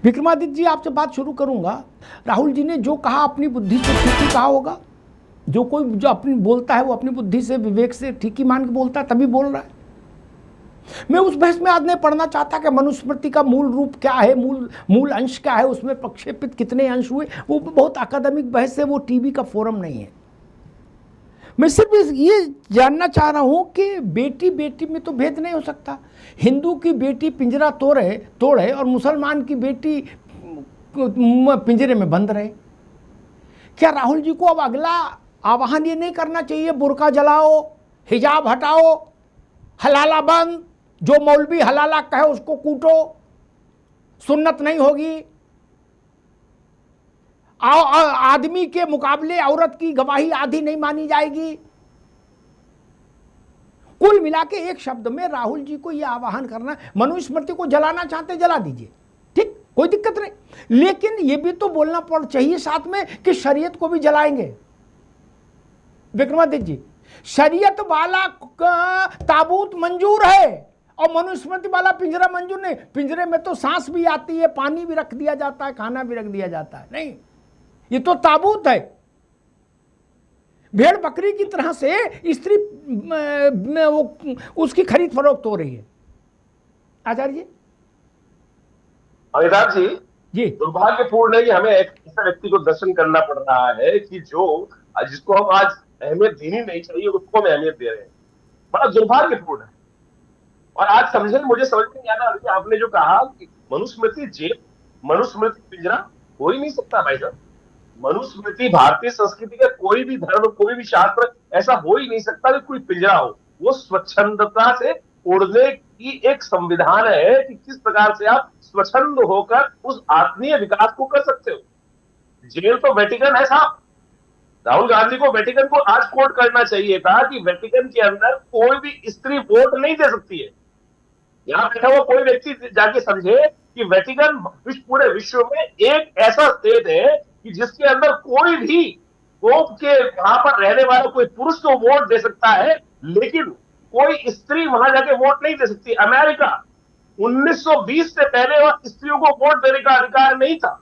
विक्रमादित्य जी, आपसे बात शुरू करूंगा। राहुल जी ने जो कहा अपनी बुद्धि से ठीक ही कहा होगा। जो अपनी बोलता है वो अपनी बुद्धि से, विवेक से ठीक ही मान के बोलता है, तभी बोल रहा है। मैं उस बहस में आज नहीं पढ़ना चाहता कि मनुस्मृति का मूल रूप क्या है, मूल अंश क्या है, उसमें प्रक्षेपित कितने अंश हुए। वो बहुत अकादमिक बहस है, वो टीवी का फोरम नहीं है। मैं सिर्फ ये जानना चाह रहा हूं कि बेटी बेटी में तो भेद नहीं हो सकता। हिंदू की बेटी पिंजरा तोड़े और मुसलमान की बेटी पिंजरे में बंद रहे। क्या राहुल जी को अब अगला आह्वान ये नहीं करना चाहिए, बुर्का जलाओ, हिजाब हटाओ, हलाला बंद, जो मौलवी हलाला कहे उसको कूटो, सुन्नत नहीं होगी, आदमी के मुकाबले औरत की गवाही आधी नहीं मानी जाएगी। कुल मिला के एक शब्द में राहुल जी को यह आह्वान करना, मनुस्मृति को जलाना चाहते जला दीजिए, ठीक, कोई दिक्कत नहीं, लेकिन यह भी तो बोलना पड़ चाहिए साथ में कि शरीयत को भी जलाएंगे। विक्रमादित्य जी, शरीयत वाला ताबूत मंजूर है और मनुस्मृति वाला पिंजरा मंजूर नहीं। पिंजरे में तो सांस भी आती है, पानी भी रख दिया जाता है, खाना भी रख दिया जाता है, नहीं, ये तो ताबूत है। भेड़ बकरी की तरह से स्त्री उसकी खरीद फरोख्त हो रही है। आचार्य जी, अमिताभ जी, जी दुर्भाग्यपूर्ण है कि हमें एक ऐसा व्यक्ति को दर्शन करना पड़ रहा है कि जिसको हम आज अहमियत देनी नहीं चाहिए उसको हम अहमियत दे रहे हैं। बड़ा दुर्भाग्यपूर्ण है। और आज मुझे समझ में नहीं आ रहा, आपने जो कहा कि मनुस्मृति जेल, मनुस्मृति पिंजरा हो ही नहीं सकता भाई साहब। मनुस्मृति भारतीय संस्कृति का कोई भी धर्म, कोई भी शास्त्र ऐसा हो ही नहीं सकता कि कोई पिंजरा हो। वो स्वच्छंदता से उड़ने की एक संविधान है कि किस प्रकार से आप स्वच्छंद होकर उस आत्मीय विकास को कर सकते हो। जेल तो वेटिकन है साहब। राहुल गांधी को वेटिकन को आज कोट करना चाहिए था कि वेटिकन के अंदर कोई भी स्त्री वोट नहीं दे सकती है। यहां बैठा हुआ कोई व्यक्ति जाके समझे कि वेटिकन पूरे विश्व में एक ऐसा स्टेट है कि जिसके अंदर कोई भी पोप के वहां पर रहने वाला कोई पुरुष तो वोट दे सकता है, लेकिन कोई स्त्री वहां जाके वोट नहीं दे सकती। अमेरिका 1920 से पहले वहां स्त्रियों को वोट देने का अधिकार नहीं था।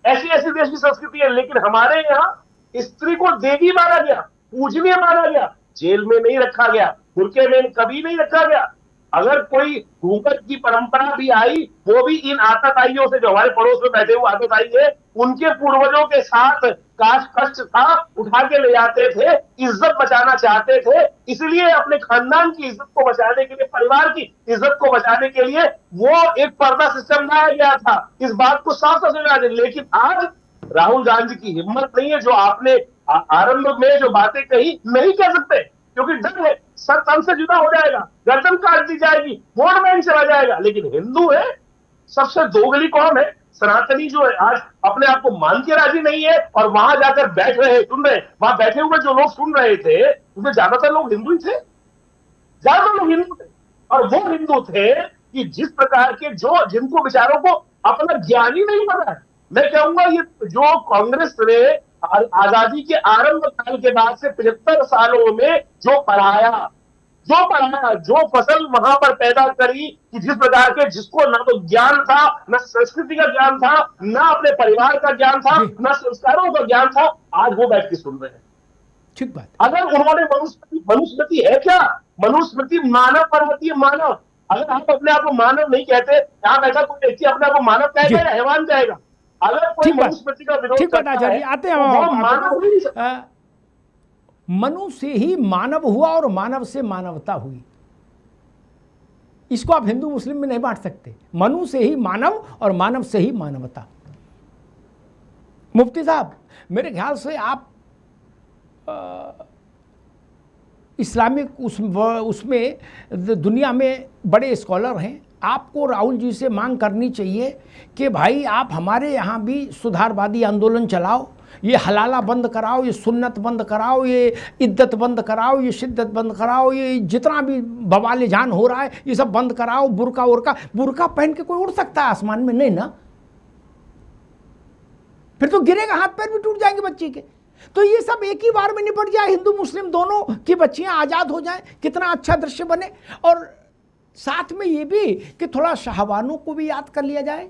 ऐसी ऐसी देश की संस्कृति है, लेकिन हमारे यहाँ स्त्री को देवी माना गया, पूजनीय माना गया, जेल में नहीं रखा गया, बुर्के में कभी नहीं रखा गया। अगर कोई घूंघट की परंपरा भी आई, वो भी इन आतताइयों से, जो हमारे पड़ोस में बैठे हुए आतताई है, उनके पूर्वजों के साथ काश कष्ट था, उठा के ले जाते थे, इज्जत बचाना चाहते थे, इसलिए अपने खानदान की इज्जत को बचाने के लिए, परिवार की इज्जत को बचाने के लिए वो एक पर्दा सिस्टम लाया गया था। इस बात को साफ साफ समझा दे। लेकिन आज राहुल गांधी की हिम्मत नहीं है, जो आपने आरंभ में जो बातें कही नहीं कह सकते, क्योंकि डर है सर तन से जुदा हो जाएगा, गर्दन काट दी जाएगी, वोट बैंक चला जाएगा। लेकिन हिंदू है, सबसे दोगली कौम है, सनातनी जो है, आज अपने आप को मान के राजी नहीं है और वहां जाकर बैठ रहे, सुन रहे, वहां बैठे हुए जो लोग सुन रहे थे उनमें ज्यादातर लोग हिंदू ही थे, ज्यादातर लोग हिंदू थे। और वो हिंदू थे कि जिस प्रकार के जिनको विचारों को अपना ज्ञान ही नहीं पता है। मैं कहूंगा ये जो कांग्रेस ने आजादी के आरंभ काल के बाद से 75 सालों में जो पढ़ाया, जो फसल वहां पर पैदा करी, कि जिस प्रकार के, जिसको ना तो ज्ञान था, ना संस्कृति का ज्ञान था, ना अपने परिवार का ज्ञान था, ना संस्कारों का ज्ञान था, आज वो बैठ के सुन रहे हैं। ठीक बात। अगर उन्होंने मनुस्मृति है क्या? मनुस्मृति मानव पढ़ाती है, मानव। अगर आप अपने आप को मानव नहीं कहते, यहां बैठा कोई व्यक्ति अपने आप को मानव कहेगा या हैवान कहेगा? अगर कोई मनुस्मृति का विरोध करता है, आते हैं, वो मानव नहीं सकता। मनु से ही मानव हुआ और मानव से मानवता हुई। इसको आप हिंदू मुस्लिम में नहीं बांट सकते। मनु से ही मानव और मानव से ही मानवता। मुफ्ती साहब, मेरे ख्याल से आप इस्लामिक उसमें दुनिया में बड़े स्कॉलर हैं। आपको राहुल जी से मांग करनी चाहिए कि भाई आप हमारे यहाँ भी सुधारवादी आंदोलन चलाओ, ये हलाला बंद कराओ, ये सुन्नत बंद कराओ, ये इद्दत बंद कराओ, ये शिद्दत बंद कराओ, ये जितना भी बवाल जान हो रहा है ये सब बंद कराओ। बुर्का पहन के कोई उड़ सकता है आसमान में? नहीं ना, फिर तो गिरेगा, हाथ पैर भी टूट जाएंगे बच्चे के। तो ये सब एक ही बार में निपट जाए, हिंदू मुस्लिम दोनों की बच्चियां आज़ाद हो जाएं, कितना अच्छा दृश्य बने। और साथ में ये भी कि थोड़ा शाहबानों को भी याद कर लिया जाए।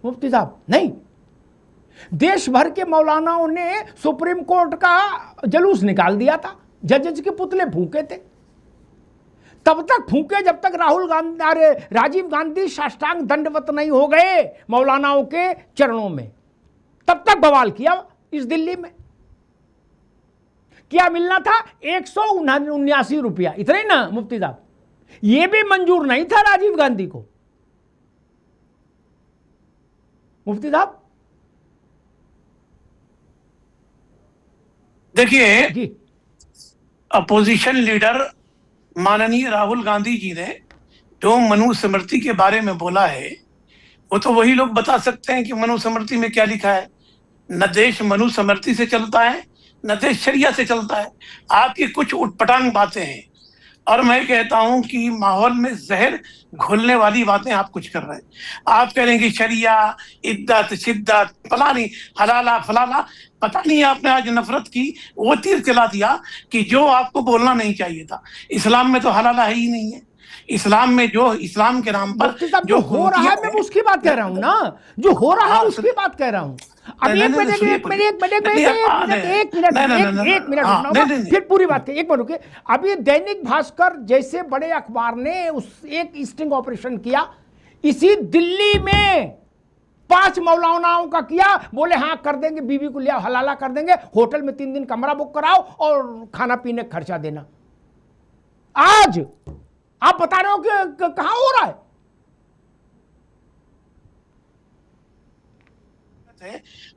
मुफ्ती साहब, नहीं। देश भर के मौलानाओं ने सुप्रीम कोर्ट का जलूस निकाल दिया था, जजेस के पुतले फूके थे। तब तक फूके जब तक राजीव गांधी साष्टांग दंडवत नहीं हो गए मौलानाओं के चरणों में, तब तक बवाल किया इस दिल्ली में। क्या मिलना था? 179 रुपया, इतना ही ना मुफ्ती साहब। यह भी मंजूर नहीं था राजीव गांधी को। मुफ्ती साहब देखिए, जी, अपोजिशन लीडर माननीय राहुल गांधी जी ने जो मनुस्मृति के बारे में बोला है, वो तो वही लोग बता सकते हैं कि मनुस्मृति में क्या लिखा है। न देश मनुस्मृति से चलता है, न देश शरिया से चलता है। आपकी कुछ उटपटांग बातें हैं, और मैं कहता हूं कि माहौल में जहर घोलने वाली बातें आप कुछ कर रहे हैं। आप कह रहे हैं कि शरिया, इद्दत, शिद्दत, फलानी, हलाला, फलाना, पता नहीं आपने आज नफरत की वो तीर चला दिया कि जो आपको बोलना नहीं चाहिए था। इस्लाम में तो हलाला है ही नहीं है। इस्लाम में जो इस्लाम के नाम पर मुफ्ती साहब जो हो रहा है, मैं उसकी बात कह रहा हूं ना, जो हो रहा है उसकी बात कह रहा हूं। अब एक मिनट फिर पूरी बात एक मिनट रुके। अभी दैनिक भास्कर जैसे बड़े अखबार ने उस एक स्टिंग ऑपरेशन किया, इसी दिल्ली में 5 मौलानाओं का किया। बोले हाँ कर देंगे, बीवी को लिया, हलाला कर देंगे, होटल में 3 दिन कमरा बुक कराओ और खाना पीने का खर्चा देना। आज आप बता रहे हो कि कहां हो रहा है?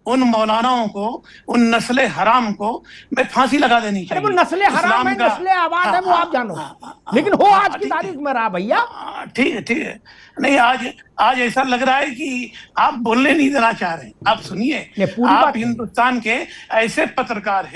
उन मौलानाओं को, उन नस्ले हराम को मैं फांसी लगा देनी चाहिए। वो नस्ले हराम है, नस्ले आबाद है, वो आप जानो, लेकिन हो आज की तारीख में रहा भैया। ठीक है, ठीक है। नहीं, आज ऐसा लग रहा है कि आप बोलने नहीं देना चाह रहे हैं। आप सुनिए, आप हिंदुस्तान के ऐसे पत्रकार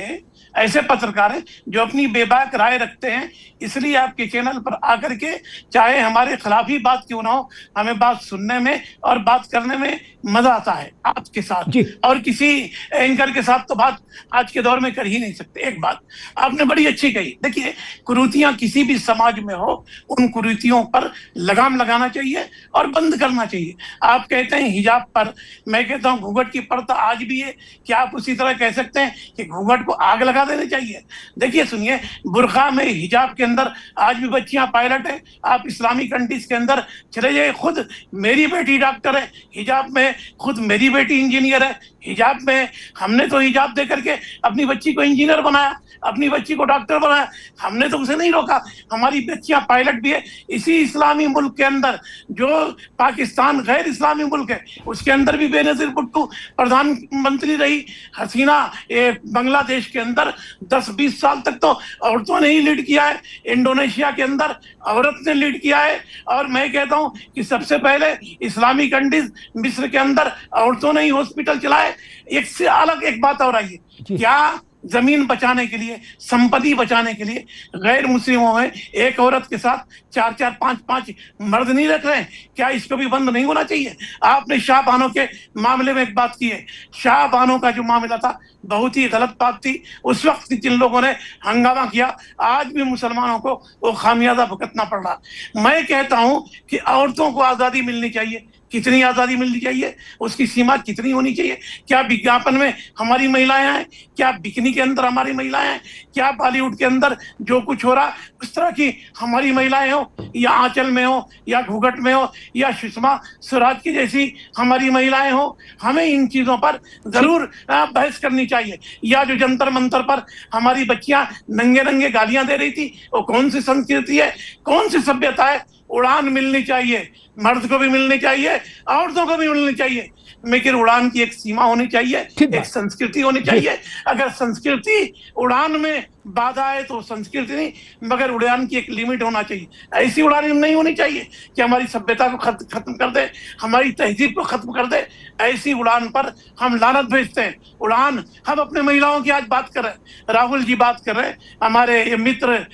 हैं जो अपनी बेबाक राय रखते हैं, इसलिए आपके चैनल पर आकर के चाहे हमारे खिलाफ ही बात क्यों ना हो, हमें बात सुनने में और बात करने में मजा आता है आपके साथ। और किसी एंकर के साथ तो बात आज के दौर में कर ही नहीं सकते। एक बात आपने बड़ी अच्छी कही। देखिए, कुरीतियां किसी भी समाज में हो, उन कुरीतियों पर लगाम लगाना चाहिए और बंद करना चाहिए। आप कहते हैं हिजाब पर, मैं कहता हूं घूंघट की पर्दा आज भी है। क्या आप उसी तरह कह सकते हैं कि घूंघट को आग लगा देनी चाहिए? देखिए सुनिए, बुरखा में, हिजाब के अंदर आज भी बच्चियां पायलट हैं। आप इस्लामी कंट्रीज के अंदर चले जाइए, खुद मेरी बेटी डॉक्टर है हिजाब में, खुद मेरी बेटी इंजीनियर है हिजाब में। हमने तो हिजाब दे करके अपनी बच्ची को इंजीनियर बनाया, अपनी बच्ची को डॉक्टर बनाया, हमने तो उसे नहीं रोका। हमारी बच्चियां पायलट भी है। इसी इस्लामी मुल्क के अंदर, जो पाकिस्तान गैर इस्लामी मुल्क है, उसके अंदर भी बेनजीर भुट्टो प्रधानमंत्री रही। हसीना बांग्लादेश के अंदर 10-20 साल तक तो औरतों ने ही लीड किया है। इंडोनेशिया के अंदर औरत ने लीड किया है। और मैं कहता हूं कि सबसे पहले इस्लामी कंट्रीज मिस्र के अंदर औरतों ने ही हॉस्पिटल चलाए। एक से अलग एक बात और आई है, क्या जमीन बचाने के लिए, संपत्ति बचाने के लिए गैर मुस्लिमों में एक औरत के साथ 4-4, 5-5 मर्द नहीं रख रहे हैं? क्या इसको भी बंद नहीं होना चाहिए? आपने शाह बानो के मामले में एक बात की है। शाह बानो का जो मामला था बहुत ही गलत बात थी। उस वक्त जिन लोगों ने हंगामा किया, आज भी मुसलमानों को वो खामियाजा भुगतना पड़ रहा। मैं कहता हूं कि औरतों को आजादी मिलनी चाहिए। कितनी आजादी मिलनी चाहिए, उसकी सीमा कितनी होनी चाहिए? क्या विज्ञापन में हमारी महिलाएं हैं? क्या बिकनी के अंदर हमारी महिलाएं हैं? क्या बॉलीवुड के अंदर जो कुछ हो रहा उस तरह की हमारी महिलाएं हो, या आंचल में हो, या घूंघट में हो, या सुषमा स्वराज की जैसी हमारी महिलाएं हो? हमें इन चीजों पर जरूर बहस करनी चाहिए। या जो जंतर मंतर पर हमारी बच्चियां नंगे नंगे गालियां दे रही थी, वो कौन सी संस्कृति है, कौन सी सभ्यता है? उड़ान मिलनी चाहिए, मर्द को भी मिलनी चाहिए, औरतों को भी मिलनी चाहिए, लेकिन उड़ान की एक सीमा होनी चाहिए, एक संस्कृति होनी चाहिए। अगर संस्कृति उड़ान में बाधा है तो संस्कृति नहीं, मगर उड़ान की एक लिमिट होना चाहिए। ऐसी उड़ान नहीं होनी चाहिए कि हमारी सभ्यता को खत्म कर दे, हमारी तहजीब को खत्म कर दे। ऐसी उड़ान पर हम लानत भेजते हैं। उड़ान, हम अपने महिलाओं की आज बात कर रहे हैं, राहुल जी बात कर रहे हैं, हमारे मित्र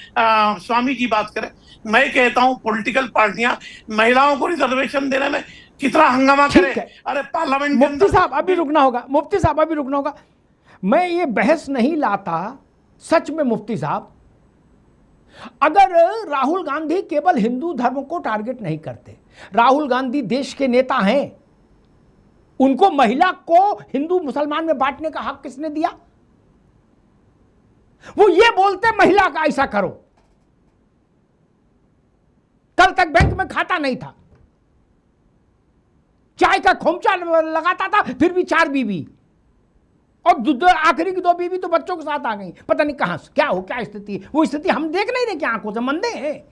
स्वामी जी बात करें। मैं कहता हूं पॉलिटिकल पार्टियां महिलाओं को रिजर्वेशन देने में कितना हंगामा करे। अरे पार्लियामेंट, मुफ्ती साहब अभी रुकना होगा, मुफ्ती साहब अभी रुकना होगा। मैं ये बहस नहीं लाता सच में मुफ्ती साहब, अगर राहुल गांधी केवल हिंदू धर्म को टारगेट नहीं करते। राहुल गांधी देश के नेता हैं, उनको महिला को हिंदू मुसलमान में बांटने का हक किसने दिया? वो ये बोलते महिला का ऐसा करो। कल तक बैंक में खाता नहीं था, चाय का खोमचा लगाता था, फिर भी 4 बीवी, और आखिरी की 2 बीवी तो बच्चों के साथ आ गई। पता नहीं कहां क्या हो, क्या स्थिति। वो स्थिति हम देख नहीं रहे, क्या आंखों से मंदे हैं।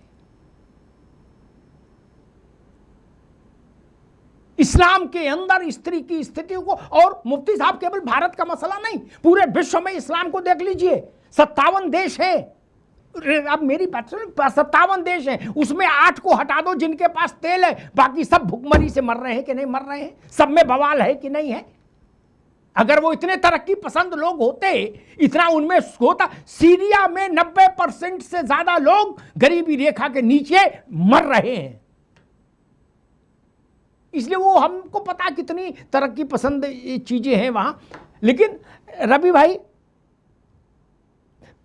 इस्लाम के अंदर स्त्री की स्थिति को, और मुफ्ती साहब केवल भारत का मसला नहीं, पूरे विश्व में इस्लाम को देख लीजिए। 57 देश है, अब मेरी बात सुनो, 57 देश है, उसमें 8 को हटा दो जिनके पास तेल है, बाकी सब भुखमरी से मर रहे हैं कि नहीं मर रहे हैं, सब में बवाल है कि नहीं है। अगर वो इतने तरक्की पसंद लोग होते, इतना उनमें होता, सीरिया में 90% से ज्यादा लोग गरीबी रेखा के नीचे मर रहे हैं। इसलिए वो हमको पता कितनी तरक्की पसंद चीजें हैं वहां। लेकिन रवि भाई,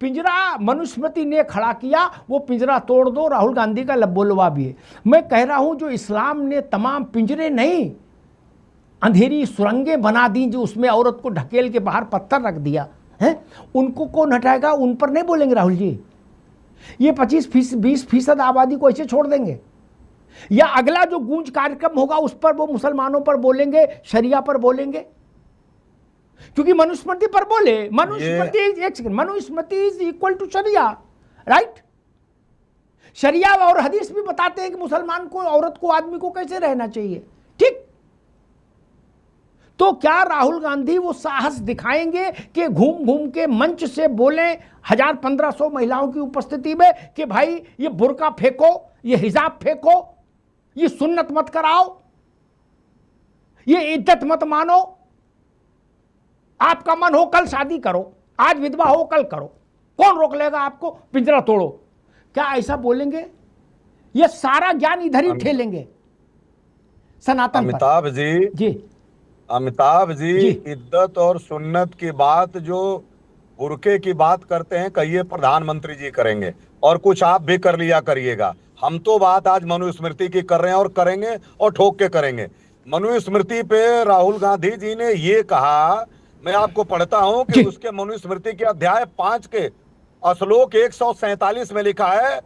पिंजरा मनुस्मृति ने खड़ा किया, वो पिंजरा तोड़ दो, राहुल गांधी का लब्बोलवा भी है। मैं कह रहा हूं जो इस्लाम ने तमाम पिंजरे नहीं, अंधेरी सुरंगें बना दी, जो उसमें औरत को ढकेल के बाहर पत्थर रख दिया है, उनको कौन हटाएगा? उन पर नहीं बोलेंगे राहुल जी। ये 20% आबादी को ऐसे छोड़ देंगे? या अगला जो गूंज कार्यक्रम होगा उस पर वो मुसलमानों पर बोलेंगे, शरिया पर बोलेंगे? क्योंकि मनुस्मृति पर बोले, मनुस्मृति इज इक्वल टू शरिया, राइट? शरिया और हदीस भी बताते हैं कि मुसलमान को, औरत को, आदमी को कैसे रहना चाहिए, ठीक? तो क्या राहुल गांधी वो साहस दिखाएंगे कि घूम घूम के मंच से बोले 1000-1500 महिलाओं की उपस्थिति में कि भाई ये बुर्का फेंको, ये हिजाब फेंको, ये सुन्नत मत कराओ, ये इज्जत मत मानो, आपका मन हो कल शादी करो, आज विधवा हो कल करो, कौन रोक लेगा आपको? पिंजरा तोड़ो। क्या ऐसा बोलेंगे? ये सारा ज्ञान इधर ही ठेलेंगे सनातन पर। अमिताभ जी इद्दत और सुन्नत की बात, जो बुरके की बात करते हैं, कहिए प्रधानमंत्री जी करेंगे, और कुछ आप भी कर लिया करिएगा। हम तो बात आज मनुस्मृति की कर रहे हैं और करेंगे, और ठोक के करेंगे। मनुस्मृति पे राहुल गांधी जी ने ये कहा, मैं आपको पढ़ता हूं कि उसके मनुस्मृति के अध्याय 5 के श्लोक 147 में लिखा है,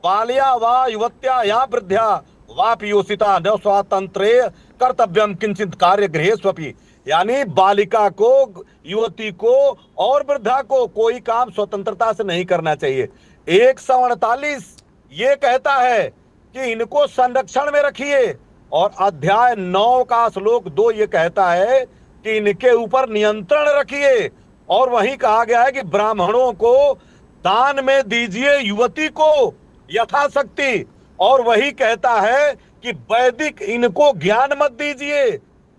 बाल्या वा युवत्या या वृद्ध्या वा पियोसिता न स्वातंत्रे कर्तव्यम किंचित कार्य गृहेष्वपि। यानी बालिका को, युवती को और वृद्धा को कोई काम स्वतंत्रता से नहीं करना चाहिए। 148 ये कहता है कि इनको संरक्षण में रखिए, और अध्याय 9 का श्लोक 2 ये कहता है कि इनके ऊपर नियंत्रण रखिए। और वहीं कहा गया है कि ब्राह्मणों को दान में दीजिए युवती को यथाशक्ति, और वही कहता है कि वैदिक इनको ज्ञान मत दीजिए,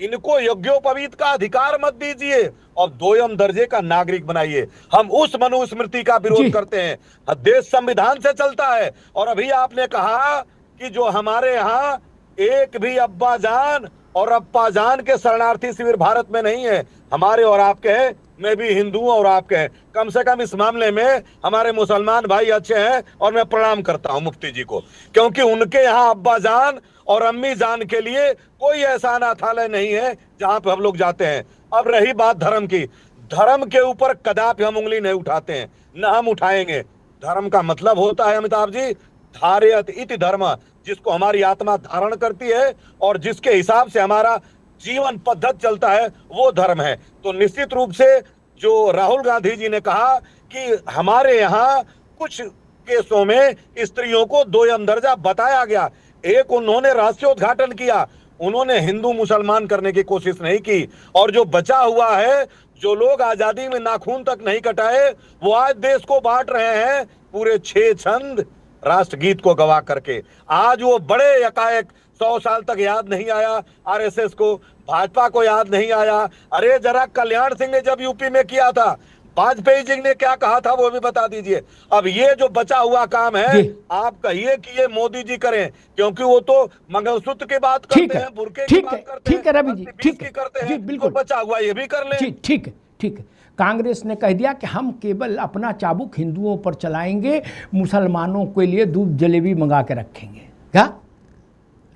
इनको यज्ञोपवीत का अधिकार मत दीजिए, और 2ym दर्जे का नागरिक बनाइए। हम उस मनुस्मृति का विरोध करते हैं। देश संविधान से चलता है। और अभी आपने कहा कि जो हमारे यहाँ एक भी अब्बा जान और अप्पा जान के शरणार्थी शिविर भारत में नहीं है। हमारे और आपके हैं, मैं भी हिंदू हूं और आपके हैं। कम से कम इस मामले में हमारे मुसलमान भाई अच्छे हैं, और मैं प्रणाम करता हूं मुफ्ती जी को, क्योंकि उनके यहाँ अब्बा जान और अम्मी जान के लिए कोई ऐसा अनाथालय नहीं है जहां पे हम लोग जाते हैं। अब रही बात धर्म की, धर्म के ऊपर कदापि हम उंगली नहीं उठाते हैं, न हम उठाएंगे। धर्म का मतलब होता है अमिताभ जी, धारयत इति धर्म, जिसको हमारी आत्मा धारण करती है और जिसके हिसाब से हमारा जीवन पद्धति चलता है, वो धर्म है। तो निश्चित रूप से जो राहुल गांधी जी ने कहा कि हमारे यहाँ कुछ केसों में स्त्रियों को 2ym दर्जा बताया गया, एक उन्होंने रहस्योद्घाटन किया, उन्होंने हिंदू मुसलमान करने की कोशिश नहीं की। और जो बचा हुआ है, जो लोग आजादी में नाखून तक नहीं कटाए, वो आज देश को बांट रहे हैं पूरे 6 छंद राष्ट्रगीत को गवा करके। आज वो बड़े एकाएक 100 साल तक याद नहीं आया आरएसएस को, भाजपा को याद नहीं आया। अरे जरा कल्याण सिंह ने जब यूपी में किया था, वाजपेयी जी ने क्या कहा था वो भी बता दीजिए। अब ये जो बचा हुआ काम है, आप कहिए कि ये मोदी जी करें, क्योंकि वो तो मंगलसूत्र की बात करते हैं, बुरके की बात करते हैं, ठीक है रवि जी, ठीक है, करते हैं, बिल्कुल बचा हुआ ये भी कर लें। ठीक है, ठीक है। कांग्रेस ने कह दिया कि हम केवल अपना चाबुक हिंदुओं पर चलाएंगे, मुसलमानों के लिए दूध जलेबी मंगा के रखेंगे। क्या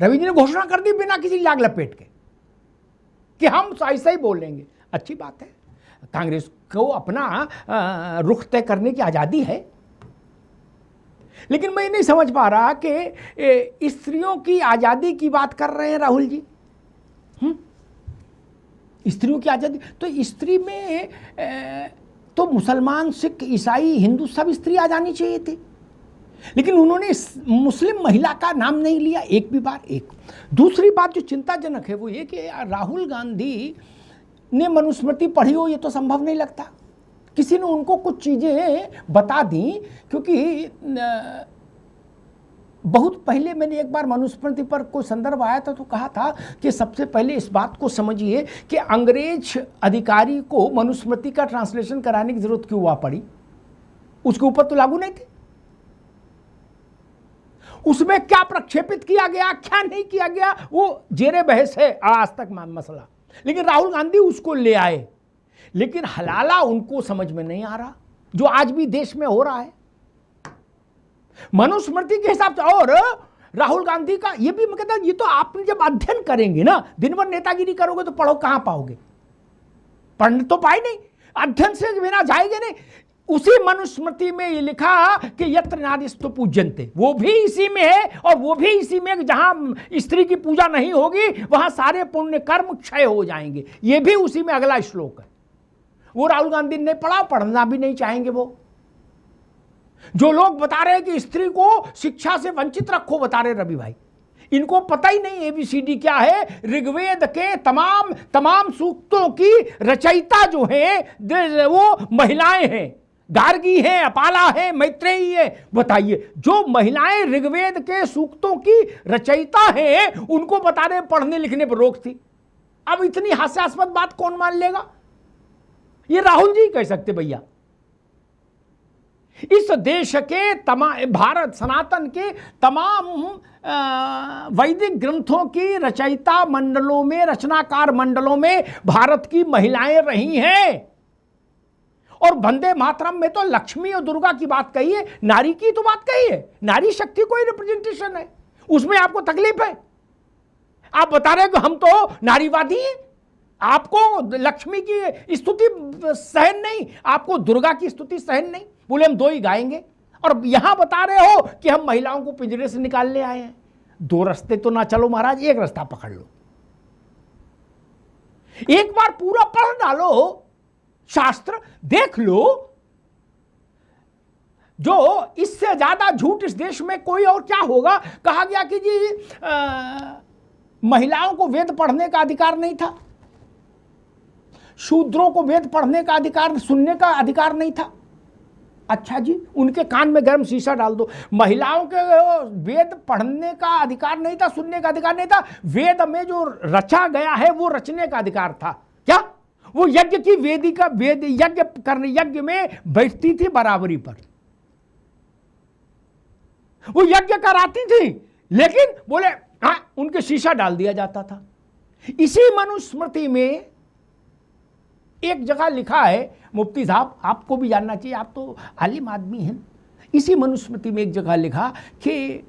रवि जी ने घोषणा कर दी बिना किसी लाग लपेट के कि हम ऐसा ही बोलेंगे। अच्छी बात है, कांग्रेस को अपना रुख तय करने की आज़ादी है, लेकिन मैं नहीं समझ पा रहा कि स्त्रियों की आज़ादी की बात कर रहे हैं राहुल जी। स्त्रियों की आज़ादी तो स्त्री में तो मुसलमान, सिख, ईसाई, हिंदू सब स्त्री आ जानी चाहिए थी, लेकिन उन्होंने मुस्लिम महिला का नाम नहीं लिया एक भी बार। एक दूसरी बात जो चिंताजनक है वो ये कि राहुल गांधी ने मनुस्मृति पढ़ी हो, ये तो संभव नहीं लगता। किसी ने उनको कुछ चीज़ें बता दी, क्योंकि बहुत पहले मैंने एक बार मनुस्मृति पर कोई संदर्भ आया था तो कहा था कि सबसे पहले इस बात को समझिए कि अंग्रेज अधिकारी को मनुस्मृति का ट्रांसलेशन कराने की जरूरत क्यों हुआ पड़ी, उसके ऊपर तो लागू नहीं थे। उसमें क्या प्रक्षेपित किया गया, क्या नहीं किया गया, वो जेरे बहस है आज तक मसला, लेकिन राहुल गांधी उसको ले आए। लेकिन हलाला उनको समझ में नहीं आ रहा, जो आज भी देश में हो रहा है मनुस्मृति के हिसाब से। और राहुल गांधी का ये भी मैं कहता हूं, ये तो आपने जब अध्ययन करेंगे ना, दिन भर नेतागिरी करोगे तो पढ़ो कहां पाओगे, पढ़ तो पाए नहीं, अध्ययन से बिना जाएंगे नहीं। उसी मनुस्मृति में ये लिखा कि यत्र नारीस्तु पूज्यन्ते, वो भी इसी में है, और वो भी इसी में जहां स्त्री की पूजा नहीं होगी वहां सारे पुण्य कर्म क्षय हो जाएंगे, ये भी उसी में अगला श्लोक है। वो राहुल गांधी ने पढ़ा, पढ़ना भी नहीं चाहेंगे। वो जो लोग बता रहे हैं कि स्त्री को शिक्षा से वंचित रखो, बता रहे रवि भाई, इनको पता ही नहीं ABCD क्या है। ऋग्वेद के तमाम सूक्तों की रचयिता जो है वो महिलाएं हैं, गार्गी है, अपाला है, मैत्रेयी है। बताइए, जो महिलाएं ऋग्वेद के सूक्तों की रचयिता है उनको बता रहे पढ़ने लिखने पर रोक थी। अब इतनी हास्यास्पद बात कौन मान लेगा? ये राहुल जी कह सकते भैया। इस देश के भारत सनातन के तमाम वैदिक ग्रंथों की रचयिता मंडलों में, रचनाकार मंडलों में भारत की महिलाएं रही हैं। और वंदे मातरम में तो लक्ष्मी और दुर्गा की बात कही है, नारी की तो बात कही है, नारी शक्ति कोई रिप्रेजेंटेशन है, उसमें आपको तकलीफ है? आप बता रहे हो कि हम तो नारीवादी हैं, आपको लक्ष्मी की स्तुति सहन नहीं, आपको दुर्गा की स्तुति सहन नहीं, बोले हम दो ही गाएंगे, और यहां बता रहे हो कि हम महिलाओं को पिंजरे से निकालने आए हैं। दो रास्ते तो ना चलो महाराज, एक रास्ता पकड़ लो। एक बार पूरा पढ़ डालो, शास्त्र देख लो। जो इससे ज्यादा झूठ इस देश में कोई और क्या होगा। कहा गया कि जी महिलाओं को वेद पढ़ने का अधिकार नहीं था, शूद्रों को वेद पढ़ने का अधिकार, सुनने का अधिकार नहीं था। अच्छा जी, उनके कान में गर्म शीशा डाल दो। महिलाओं के वेद पढ़ने का अधिकार नहीं था, सुनने का अधिकार नहीं था, वेद में जो रचा गया है वो रचने का अधिकार था। क्या वो यज्ञ की वेदिका, वेद यज्ञ करने, यज्ञ में बैठती थी बराबरी पर, वो यज्ञ कराती थी, लेकिन बोले हाँ, उनके शीशा डाल दिया जाता था। इसी मनुस्मृति में एक जगह लिखा है, मुफ्ती साहब आपको भी जानना चाहिए, आप तो आलिम आदमी हैं। इसी मनुस्मृति में एक जगह लिखा कि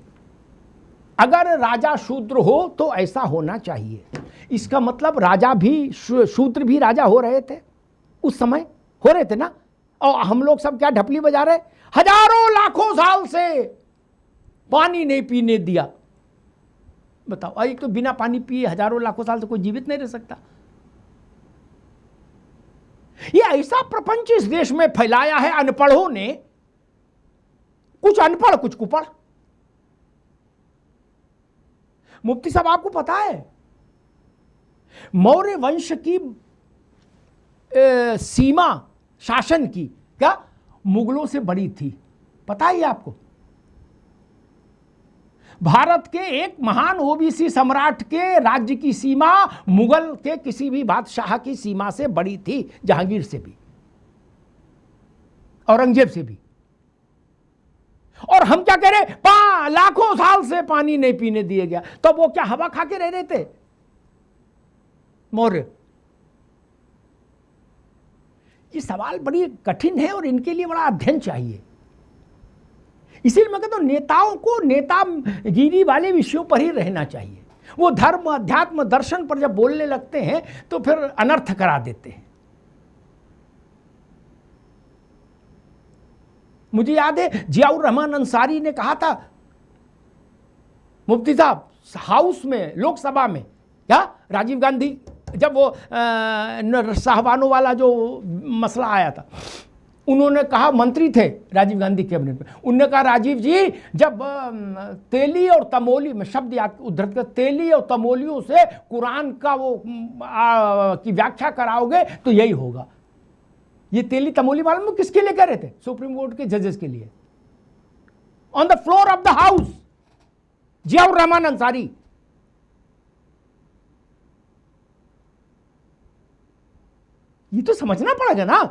अगर राजा शूद्र हो तो ऐसा होना चाहिए। इसका मतलब राजा भी, शूद्र भी राजा हो रहे थे उस समय, हो रहे थे ना। और हम लोग सब क्या ढपली बजा रहे, हजारों लाखों साल से पानी नहीं पीने दिया। बताओ, एक तो बिना पानी पिए हजारों लाखों साल से कोई जीवित नहीं रह सकता। ये ऐसा प्रपंच इस देश में फैलाया है अनपढ़ों ने, कुछ अनपढ़ कुछ कुपढ़। मुफ्ती साहब आपको पता है मौर्य वंश की सीमा शासन की क्या मुगलों से बड़ी थी, पता है आपको? भारत के एक महान ओबीसी सम्राट के राज्य की सीमा मुगल के किसी भी बादशाह की सीमा से बड़ी थी, जहांगीर से भी, औरंगजेब से भी। और हम क्या कह रहे, लाखों साल से पानी नहीं पीने दिया गया, तो वो क्या हवा खा के रह रहे थे मौर्य? ये सवाल बड़ी कठिन है और इनके लिए बड़ा अध्ययन चाहिए। इसीलिए मैं कहता हूं नेताओं को नेतागिरी वाले विषयों पर ही रहना चाहिए। वो धर्म अध्यात्म दर्शन पर जब बोलने लगते हैं तो फिर अनर्थ करा देते हैं। मुझे याद है जियाउर रहमान अंसारी ने कहा था मुफ्ती साहब हाउस में, लोकसभा में, क्या राजीव गांधी जब वो साहबानों वाला जो मसला आया था, उन्होंने कहा, मंत्री थे राजीव गांधी कैबिनेट में, उन्होंने कहा राजीव जी जब तेली और तमोली में शब्द याद उद्धृत कर, तेली और तमोलियों से कुरान का वो की व्याख्या कराओगे तो यही होगा। ये तेली तमोली मालूम है किसके लिए कह रहे थे? सुप्रीम कोर्ट के जजेस के लिए, on the floor of the house, Ziaur Rahman Ansari. ये तो समझना पड़ेगा ना।